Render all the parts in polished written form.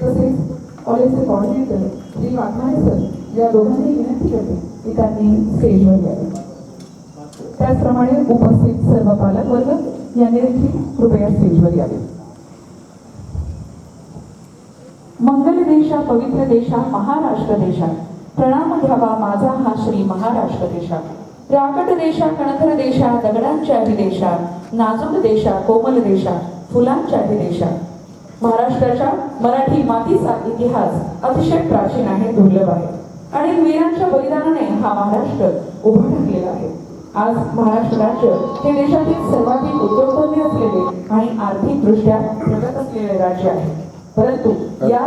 तसेच कॉलेजचे coordinator Shri Waghmare sir या दोघांनी विनंती करते की त्यांनी स्टेजवर यावे. त्याचप्रमाणे उपस्थित सर्व पालक वर्ग यांनी देखील कृपया स्टेजवर यावे. मंगल देशा पवित्र देशा महाराष्ट्र देशा प्रणाम घ्यावा माझा हा श्री महाराष्ट्र देशा. राकट देशा कणखर देशा दगडांच्याही देशा नाजूक देशा कोमल देशा फुलांच्याही देशा. महाराष्ट्राच्या मराठी मातीचा इतिहास अतिशय प्राचीन आहे, दुर्लभ आहे आणि वीरांच्या बलिदानाने हा महाराष्ट्र उभा ठाकलेला आहे. आज महाराष्ट्र राज्य हे देशातील सर्वाधिक उद्योगधंदे असलेले आणि आर्थिकदृष्ट्या प्रगत असलेले राज्य आहे. परंतु या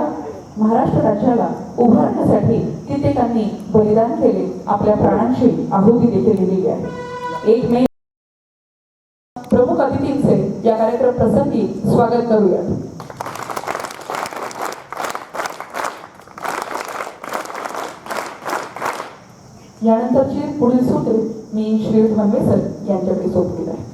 महाराष्ट्र राज्याला उभारण्यासाठी कित्येकांनी बलिदान केले, आपल्या प्राणांची आहुती देखील दिलेली आहे. 1 मे प्रमुख अतिथींचे या कार्यक्रम प्रसंगी स्वागत करूया. यानंतरचे पुढील सूत्र मी श्रीयुत मनवे सर यांच्याकडे सोपविले आहे.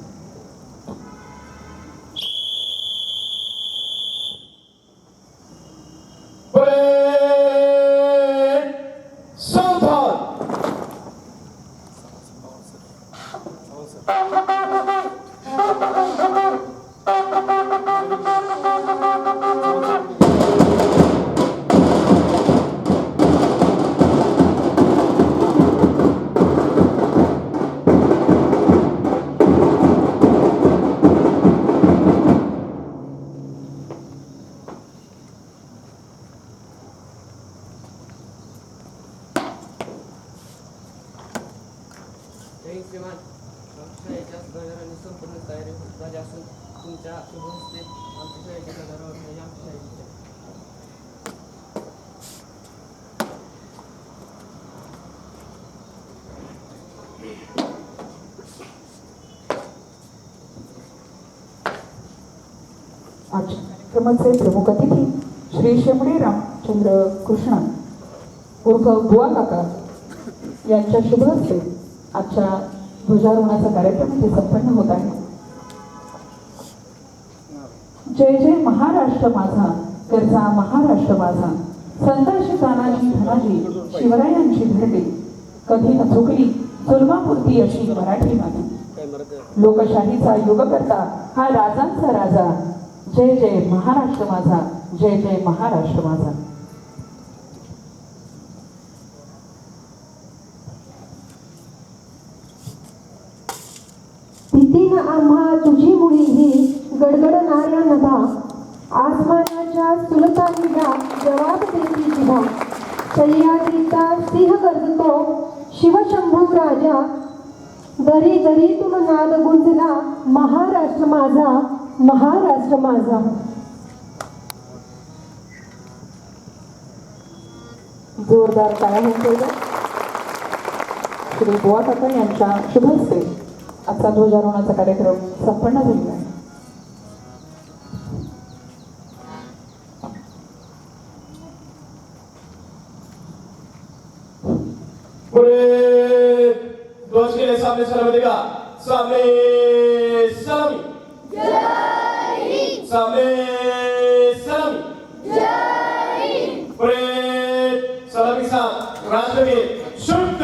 श्रीमान आमच्या शाळेच्या संपूर्ण तयारी झाली असून तुमच्या शुभ हस्ते आमच्या शाळेच्या गजावर आमच्या शाळेच्या आजच्या कार्यक्रमाचे प्रमुख अतिथी श्री शेमडे रामचंद्र कृष्ण उर्फ बुवा काका यांच्या शुभ हस्ते आजच्या ध्वजारोहणाचा कार्यक्रम इथे संपन्न होत आहे. जय जय महाराष्ट्र माझा करजा महाराष्ट्र माझा संतांची तानाजी धनाजी शिवरायांची धरती कधी न चुकली जुलमापुरती अशी मराठी माती. लोकशाहीचा युगकर्ता हा राजांचा राजा. जय जय महाराष्ट्र माझा जय जय महाराष्ट्र माझा. भीतीन आम्हा तुझी मुळी ही गडगडणाऱ्या नभा आसमानाच्या सुलतानीला जवाब देती जिभा. सह्याद्रीचा सिंह गर्जतो शिवशंभू राजा दरी दरीतून नाद गुंजला महाराष्ट्र माझा महाराष्ट्र माझा. जोरदार टाळ्या होऊन श्री बुवा काका यांच्या शुभ हस्ते आजचा ध्वजारोहणाचा कार्यक्रम संपन्न झालेला आहे. पुढे ध्वज के सामने सलामी देगा. सामने सलामी सामने सलामी. पुढे सलामी साथ राष्ट्रगीत शुद्ध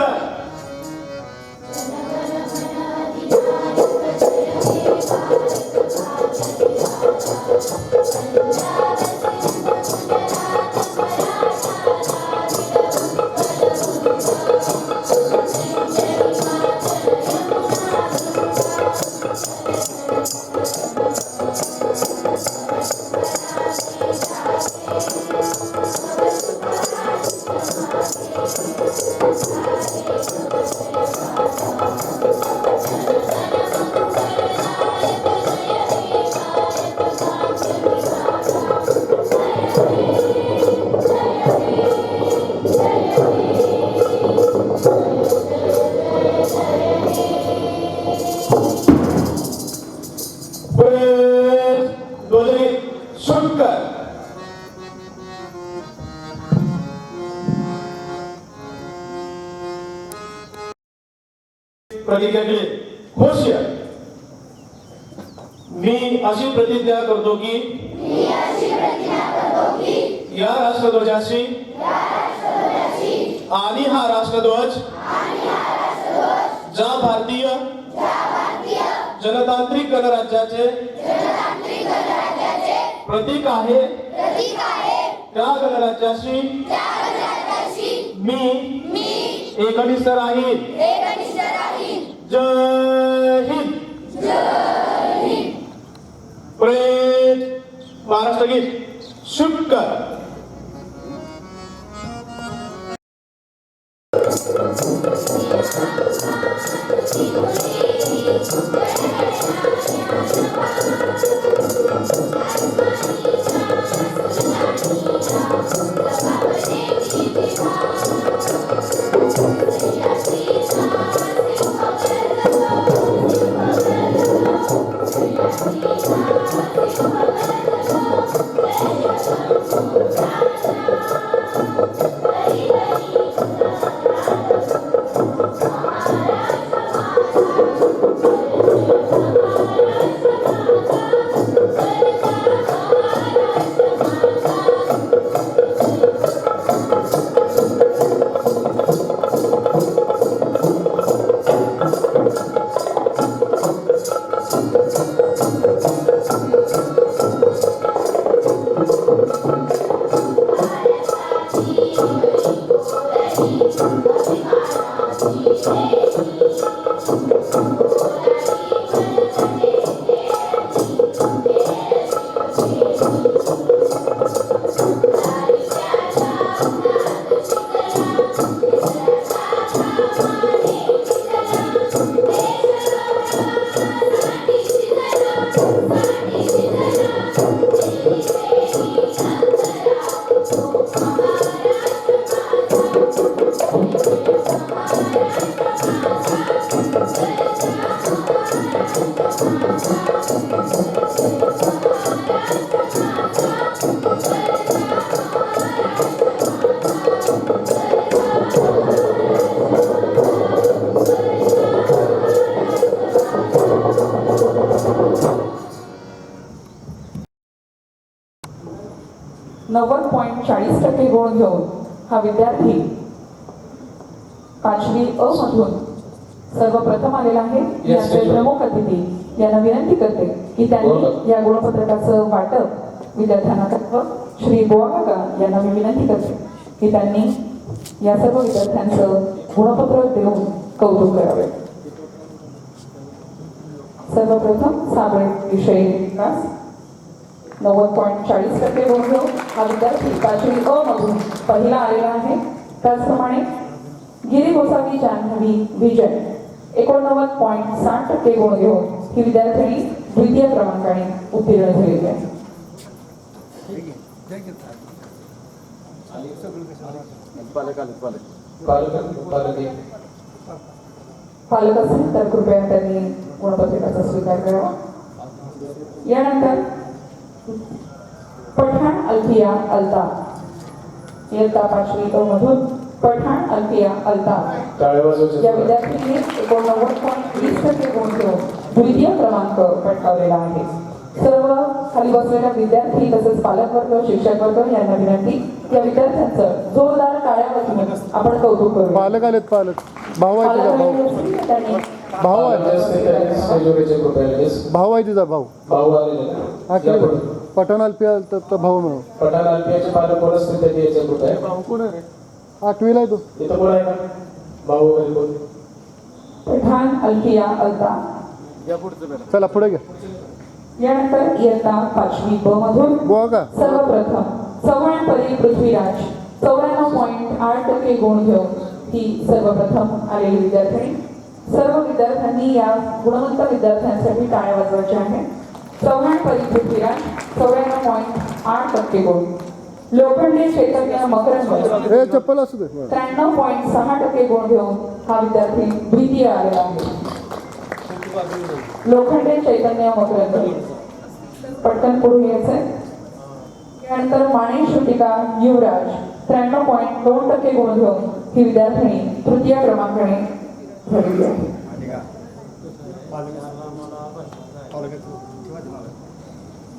प्रतिज्ञा केली. खुश या. मी अशी प्रतिज्ञा करतो की या राष्ट्रध्वजाशी आणि हा राष्ट्रध्वज ज्या भारतीय जनतांत्रिक गणराज्याचे प्रतीक आहे त्या गणराज्याशी मी एकनिष्ठ राहील. जय हिंद. प्रेज महाराष्ट्र गीत शुभकर. नव्वद 40% गुण घेऊन हा विद्यार्थी 5वी अ मधून सर्वप्रथम आलेला आहे. याचे प्रमुख अतिथी यांना विनंती करते की त्यांनी या गुणपत्रकाचं वाटप विद्यार्थ्यांना करावं. श्री बोवाकाका यांना मी विनंती करते की त्यांनी या सर्व विद्यार्थ्यांचं गुणपत्रक देऊन कौतुक करावे. सर्वप्रथम साबळे विषय विकास 90.40% गुण घेऊन हा विद्यार्थी 5वी अ मधून पहिला आलेला आहे. त्याचप्रमाणे गिरी गोसावी जान्हवी विजय 89.60% गुण घेऊन ही विद्यार्थिनी द्वितीय क्रमांकाने उत्तीर्ण झालेली आहे. पालक असेल तर कृपया त्यांनी गुणपत्रकाचा स्वीकार करावा. यानंतर पठाण अल्फिया अल्ताफ इयत्ता 5वी अ मधून पठाण अल्फिया अल्ताफ या विद्यार्थ्यांनी 89.20% गुण घेऊन द्वितीय क्रमांक पटकावलेला आहे. सर्व खाली बसलेल्या विद्यार्थी तसेच पालकवर्ग शिक्षक वर्ग यांना विनंती या विद्यार्थ्यांचं जोरदार टाळ्या वाजवून आपण कौतुक करू. पालक आलेत. पालक भाऊ आहे तुझा भाऊ. त्यांनी भाऊ आहे तुझा भाऊ. हा केलं पठाण अल्फिया तर भाऊ म्हणून. पठाण अल्फियाचे पालक कोण असतील त्याची याच्या ग्रुप आहे. भाऊ कोण आहे? 8वीला आहे तो. इथं कोण आहे का भाऊ वगैरे कोण? पठाण अल्फिया अल्ताफ. चला पुढे घ्या. यानंतर इयत्ता 5वी ब मधून बुवा का सर्वप्रथम चव्हाणपरी पृथ्वीराज 94.8% गुण घेऊन ही सर्वप्रथम आलेली विद्यार्थिनी. सर्व विद्यार्थ्यांनी या गुणवंत विद्यार्थ्यांसाठी टाळ्या वाजवायच्या आहेत. चव्हाणपरी पृथ्वीराज 94.8% गुण. लोखंडे चैतन्य मकरंद हे चप्पल असू दे. 93.6% गुण घेऊन हा विद्यार्थी द्वितीय आलेला आहे. लोखंडे चैतन्य मकरंद पटकन पुढे यायचंय. त्यानंतर माने श्रुतिका युवराज 93.2% गुण घेऊन ही विद्यार्थिनी तृतीय क्रमांकाने झालेली आहे.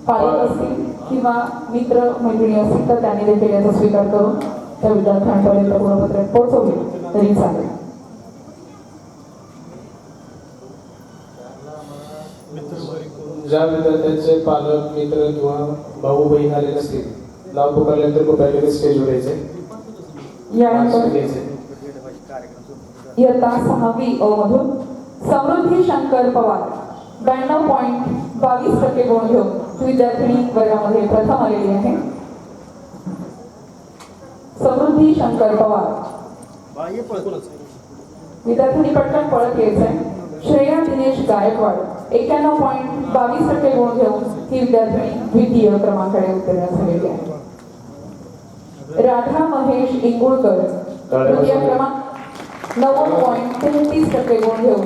पालक असतील किंवा मित्र मैत्रिणी असतील तर त्यांनी देखील याचा स्वीकार करून त्या विद्यार्थ्यांपर्यंत गुणपत्र पोहोचवले तरी चालेल. ज्या विद्यार्थ्यांचे पालक मित्र किंवा भाऊ बहीण आले नसतील, नाव पुकारल्यानंतर कृपया स्टेजवर यायचे. यानंतर इयत्ता 6वी अ मधून समृद्धी शंकर पवार 92.22% गुण घेऊन विद्यार्थिनी वर्गामध्ये प्रथम आलेली आहे. समृद्धी शंकर पवार विद्यार्थिनी पटकन पळत यायचंय. श्रेया दिनेश गायकवाड 91.22% गुण घेऊन ही विद्यार्थिनी द्वितीय क्रमांकाने उत्तीर्ण झालेली आहे. राधा महेश इंगुळकर तृतीय क्रमांक 90.33% गुण घेऊन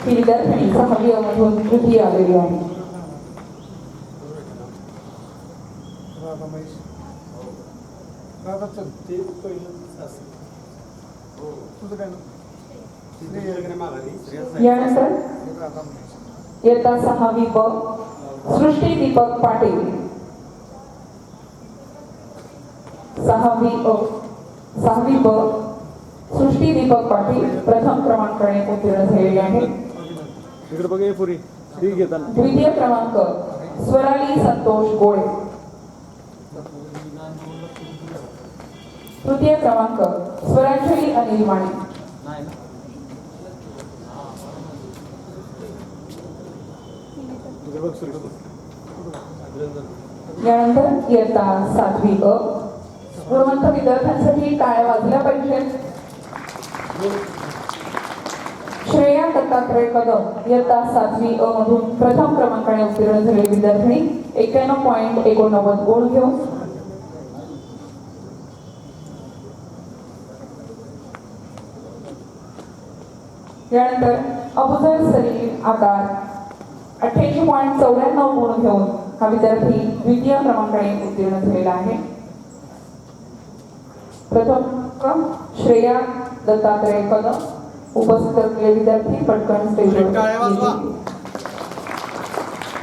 ही विद्यार्थिनी 6वी अ मधून तृतीय आलेली आहे. यानंतर इयत्ता 6वी ब सृष्टी दीपक पाटील 6वी ब सृष्टी दीपक पाटील प्रथम क्रमांकाने उत्तीर्ण झालेली आहे. द्वितीय क्रमांक स्वराली संतोष गोळे. तृतीय क्रमांक स्वरांजली अनिल माने. यानंतर इयत्ता 7वी अ गुणवंत विद्यार्थ्यांसाठी टाळ्या वाजल्या पाहिजेत. श्रेया दत्तात्रय कदम इयत्ता 7वी अ मधून प्रथम क्रमांकाने उत्तीर्ण झालेली विद्यार्थिनी 91.89 गुण घेऊन यानंतर अबुजर सलीम आकार 88.94 गुण घेऊन हा विद्यार्थी द्वितीय क्रमांकाने उत्तीर्ण झालेला आहे. प्रथम श्रेया दत्तात्रय कदम उपस्थित असलेले विद्यार्थी पटकन स्टेजवर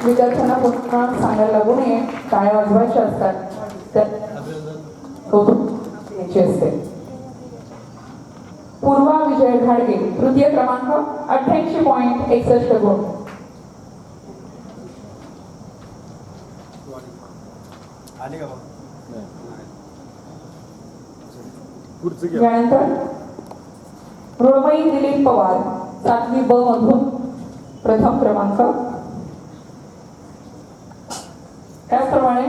विद्यार्थ्यांना पुन्हा सांगायला लागू नये, टाळ्या वाजवायच्या असतात तर कौतुक यायचे असते. पूर्वा विजय घाडगे तृतीय क्रमांक 88.61 गुण. यानंतर मृण्मयी दिलीप पवार 7वी ब मधून प्रथम क्रमांक. त्याचप्रमाणे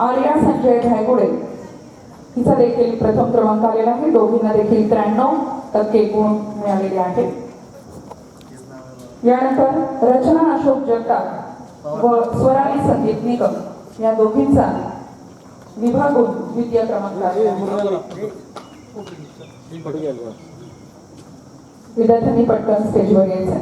आर्या संजय धायगुडे हिचा देखील प्रथम क्रमांक आलेला आहे. दोघींना देखील 93% गुण मिळालेले आहेत. यानंतर रचना अशोक जगताप व स्वराली संदीप निकम या दोघींचा विभागून द्वितीय क्रमांक आलेला आहे. विद्यार्थ्यांनी पटकन स्टेजवर यायचं.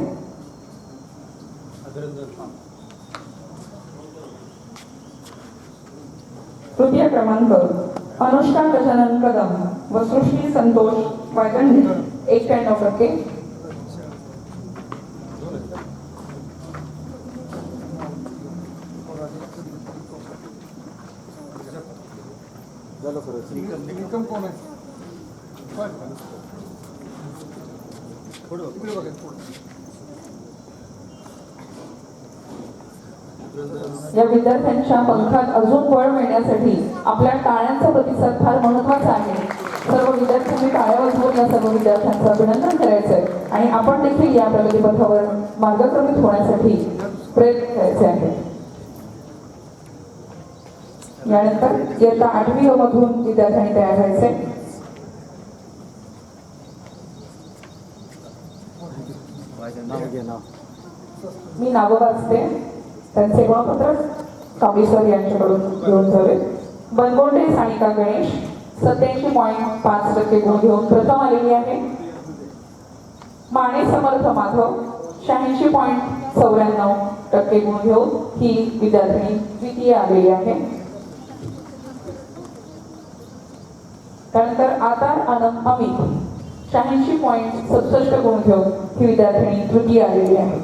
तृतीय क्रमांक अनुष्का गजानन कदम व सृष्टी संतोष वायगंडे 91%. या विद्यार्थ्यांच्या पंखात अजून बळ मिळण्यासाठी आपल्या टाळ्यांचा प्रतिसाद फार महत्वाचा आहे. सर्व विद्यार्थ्यांनी टाळ्या वाजवून या सर्व विद्यार्थ्यांचं अभिनंदन करायचं आहे आणि आपण देखील या प्रगतीपथावर मार्गक्रमित होण्यासाठी प्रयत्न करायचे आहे. यानंतर इयत्ता 8वी मधून विद्यार्थ्यांनी तयार व्हायचे. मी नावं वाचते, त्यांचे गुणपत्र काबीसर यांच्याकडून घेऊन जावे. बनगोंडे सानिका गणेश 87.5% गुण घेऊन प्रथम आलेली आहे. माने समर्थ माधव 86.94% गुण घेऊन ही विद्यार्थिनी द्वितीय आलेली आहे. त्यानंतर आतार आनंद अमित 86.67 गुण घेऊन ही विद्यार्थिनी तृतीय आलेली आहे.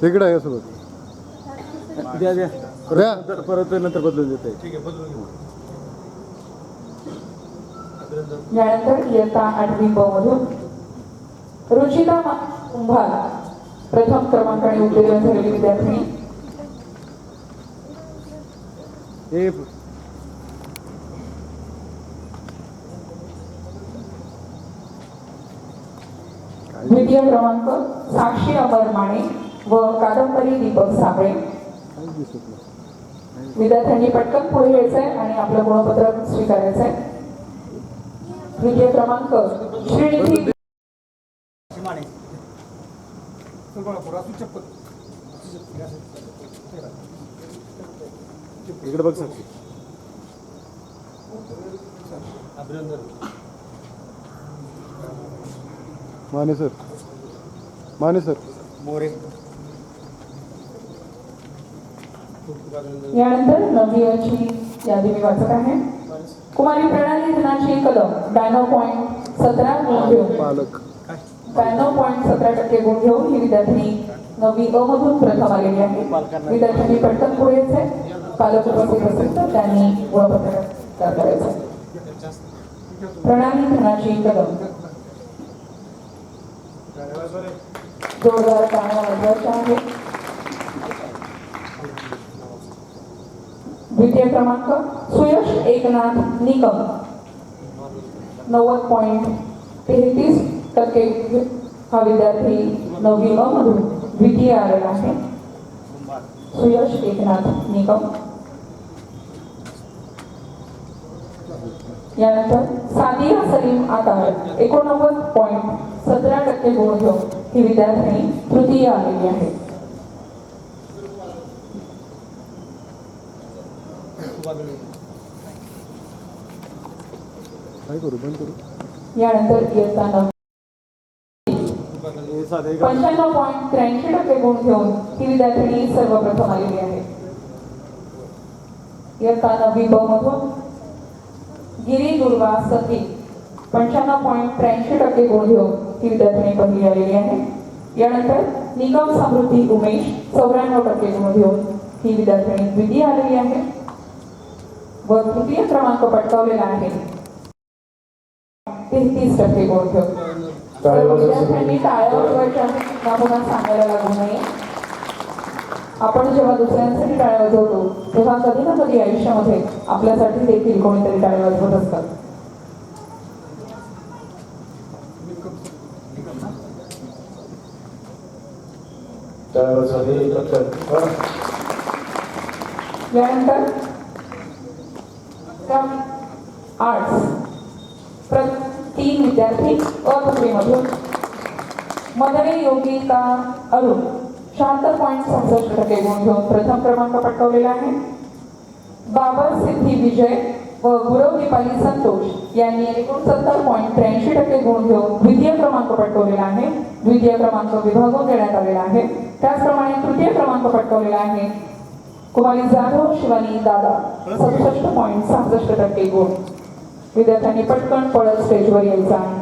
इकडे आहे सोबत द्या परत नंतर बदलून देते. यानंतर इयत्ता 8वी ब मधून रुचिता कुंभार प्रथम क्रमांकाने उत्तीर्ण झालेली विद्यार्थिनी. हे द्वितीय क्रमांक साक्षी अमर माने व कादंबरी दीपक साबळे. काहीच दिसत नाही. विद्यार्थ्यांनी पटकन पुढे यायचंय आणि आपलं गुणपत्र स्वीकारायचंय. द्वितीय क्रमांक श्रीनिधी इकडे बघ साक्षी. माने सर. माने सर. यानंतर नववीची यादी मी वाचत आहे. कुमारी प्रणाली धनाची कदम 92.17 गुण घेऊन पालक 92.17% गुण घेऊन ही विद्यार्थिनी 9वी अ मधून प्रथम आलेली आहे. विद्यार्थ्यांनी पटकन पुढे यायचे. पालक उपस्थित असेल तर त्यांनी गुणपत्र करायचं. प्रणाली धनाची कदम जोरदार टाळ्या वाजवायच्या आहे. द्वितीय क्रमांक सुयश एकनाथ निकम 90.33% हा विद्यार्थी 9वी अ मधून द्वितीय आलेला आहे. सुयश एकनाथ निकम. यानंतर सादिया सलीम आकार 89.17% गुण घेऊन ही विद्यार्थिनी तृतीय आलेली आहे. काय करू बंद करू. यानंतर इयत्ता 95.83% गुण घेऊन ही विद्यार्थिनी सर्वप्रथम आलेली आहे. इयत्ता 9वी ब मधून गिरी दुर्वा सती 95.83% गुण घेऊन ही विद्यार्थिनी पहिली आलेली आहे. यानंतर निकम समृद्धी उमेश 94% गुण घेऊन ही विद्यार्थिनी द्वितीय आलेली आहे व तृतीय क्रमांक पटकावलेला आहे 33% गुण घेऊन. तर विद्यार्थ्यांनी टाळ्या वाजवायच्या पुन्हा सांगायला लागू नये. आपण जेव्हा दुसऱ्यांसाठी टाळ्या वाजवतो तेव्हा कधी ना कधी आयुष्यामध्ये आपल्यासाठी देखील कोणीतरी टाळ्या वाजवत असतात. यानंतर आर्ट्स 3 विद्यार्थी अ तुकडीमधून मदने योगिता अरुण 76.67% गुण घेऊन प्रथम क्रमांक पटकावलेला आहे. बाबर सिद्धी विजय व गुरव दीपाली संतोष यांनी 69.83% गुण घेऊन द्वितीय क्रमांक पटकावलेला आहे. द्वितीय क्रमांक विभागून देण्यात आलेला आहे. त्याचप्रमाणे तृतीय क्रमांक पटकावलेला आहे कुमारी जाधव शिवानी दादा 67.66% गुण. विद्यार्थ्यांनी पटकन पळत स्टेजवर यायचं आहे.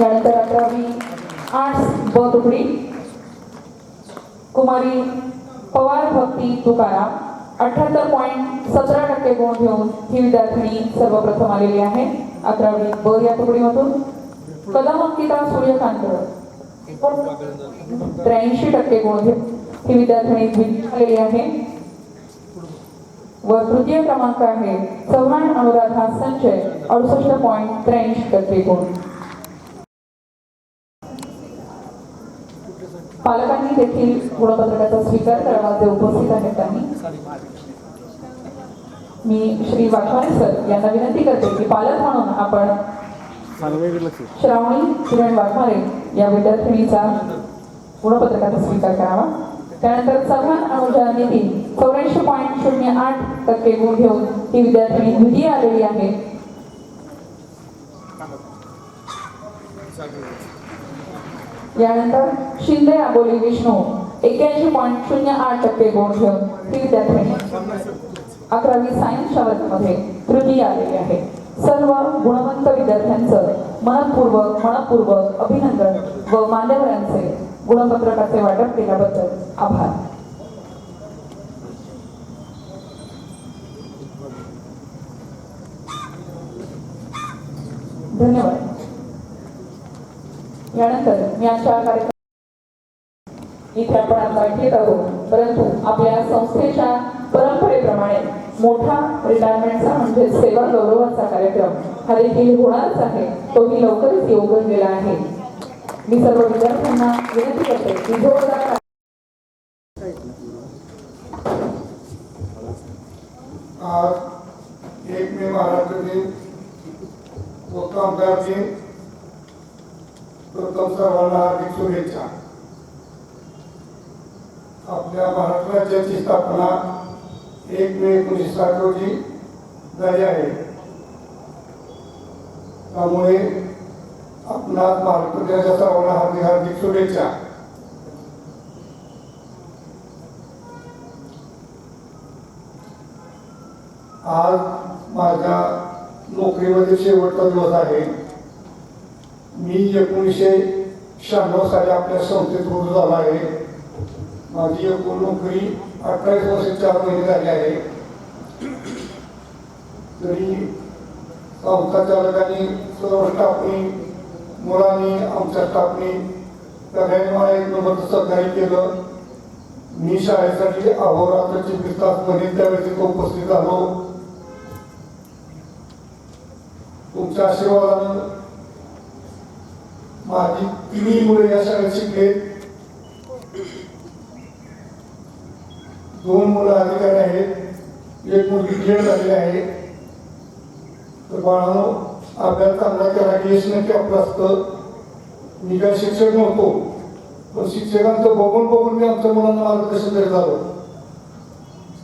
यानंतर 11वी आर्ट्स ब तुकडी कुमारी पवार भक्ती तुकाराम 78.17% गुण घेऊन ही विद्यार्थिनी सर्वप्रथम आलेली आहे. 11वी ब या तुकडीमधून कदम अंकिता सूर्यकांत 83% गुण घेऊन ही विद्यार्थिनी द्वितीय आलेली आहे व तृतीय क्रमांक आहे चव्हाण अनुराधा संचय 68.83% गुण. पालकांनी देखील गुणपत्रकाचा स्वीकार करावा जे उपस्थित आहेत त्यांनी. मी श्री वाघमारे सर यांना विनंती करते की पालक म्हणून आपण श्रावणी किरण वाघमारे या विद्यार्थिनीचा गुणपत्रकाचा स्वीकार करावा. त्यानंतर चव्हाण अनुजा नितीन 84.08% गुण घेऊन ही विद्यार्थिनी द्वितीय आलेली आहे. यानंतर शिंदे आबोली विष्णू 81.08% गुण घेऊन ही विद्यार्थिनी 11वी सायन्सच्या वर्गामध्ये तृतीय आलेली आहे. सर्व गुणवंत विद्यार्थ्यांचं मनपूर्वक अभिनंदन व मान्यवरांचे गुणपत्रकाचे वाटप केल्याबद्दल आभार. धन्यवाद. यानंतर मी आजच्या कार्यक्रम इथे आपण आता ऐकत आहोत, परंतु आपल्या संस्थेच्या परंपरेप्रमाणे मोठा रिटायरमेंटचा म्हणजे सेवा गौरवाचा कार्यक्रम हा देखील होणारच आहे. तोही लवकरच येऊ घडलेला आहे. मी सर्व विद्यार्थ्यांना विनंती करते की जोरदार आज 1 मे महाराष्ट्र दिन व कामगार दिन. प्रथम सर्वांना हार्दिक शुभेच्छा. आपल्या महाराष्ट्र राज्याची स्थापना 1 मे 1960 रोजी झाली आहे. त्यामुळे आपणास महाराष्ट्र दिनाच्या सर्वांना हार्दिक हार्दिक शुभेच्छा. आज माझ्या नोकरीमध्ये शेवटचा दिवस आहे. मी 1996 साली आपल्या संस्थेत रुजू झाला आहे. माझी एकूण नोकरी 28 वर्ष 4 महिने झाली आहे. तरी संस्था चालकांनी, सर्व स्टाफनी, मुलांनी, आमच्या स्टाफनी सगळ्यांनी मला एक नंबरचं सहकार्य केलं. मी शाळेसाठी अहोरात्र 24 तास मध्ये त्यावेळी तो उपस्थित झालो. तुमच्या आशीर्वादानं माझी 3 मुले या शाळेत शिकले. 2 मुलं अधिकारी आहेत, 1 मुलगी खेळ झालेली आहे. तर बाळांनो, अभ्यास चांगला केला की यश नक्की आपलं असतं. मी काय शिक्षक नव्हतो, पण शिक्षकांचं बघून बघून मी आमच्या मुलांना मार्गदर्शन करत आलो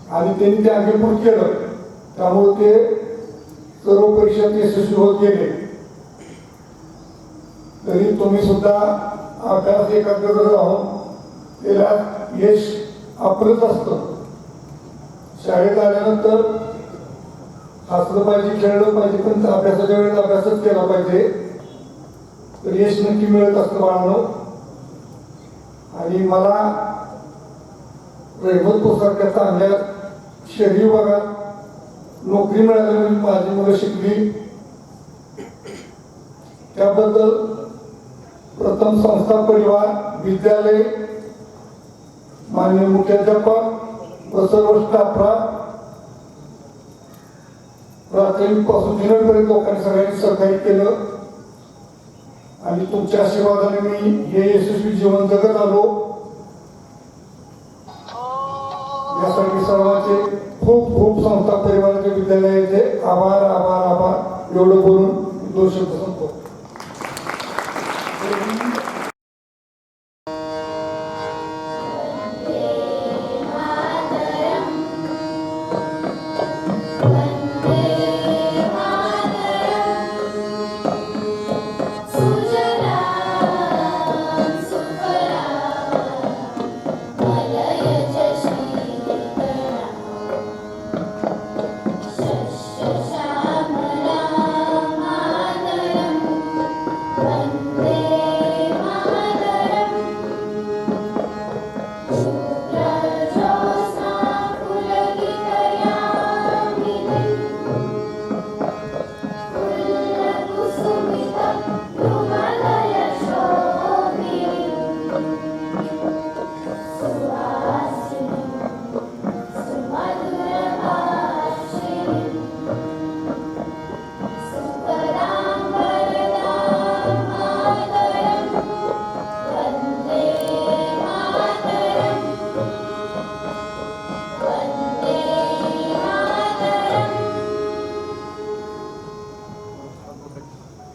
आणि त्यांनी ते आगेपूर केलं. त्यामुळे ते सर्व परीक्षेत यशस्वी होत गेले. तरी तुम्ही सुद्धा अभ्यास एकाग्र राहून त्याला यश आपलंच असतं. शाळेत आल्यानंतर हसलं पाहिजे, खेळलं पाहिजे, पण अभ्यासाच्या वेळेस अभ्यासच केला पाहिजे. तर यश नक्की मिळत असतं बाळांनो. आणि मला रहिमतपूर सारख्या चांगल्या शहरी भागात नोकरी मिळाल्यामुळे माझी मुलं शिकली. त्याबद्दल प्रथम संस्था, परिवार, विद्यालय, माननीय मुख्याध्यापक व सर्व स्टाफला प्राथमिक पासून ज्युनियरपर्यंत लोकांनी सगळ्यांनी सहकार्य केलं आणि तुमच्या आशीर्वादाने मी हे यशस्वी जीवन जगत आलो. यासाठी सर्वांचे खूप खूप संस्था, परिवाराचे, विद्यालयाचे आभार आभार आभार एवढं बोलून 2 शब्द संपतो.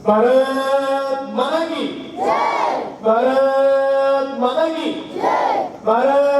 भारत माता की जय. भारत माता की जय. भारत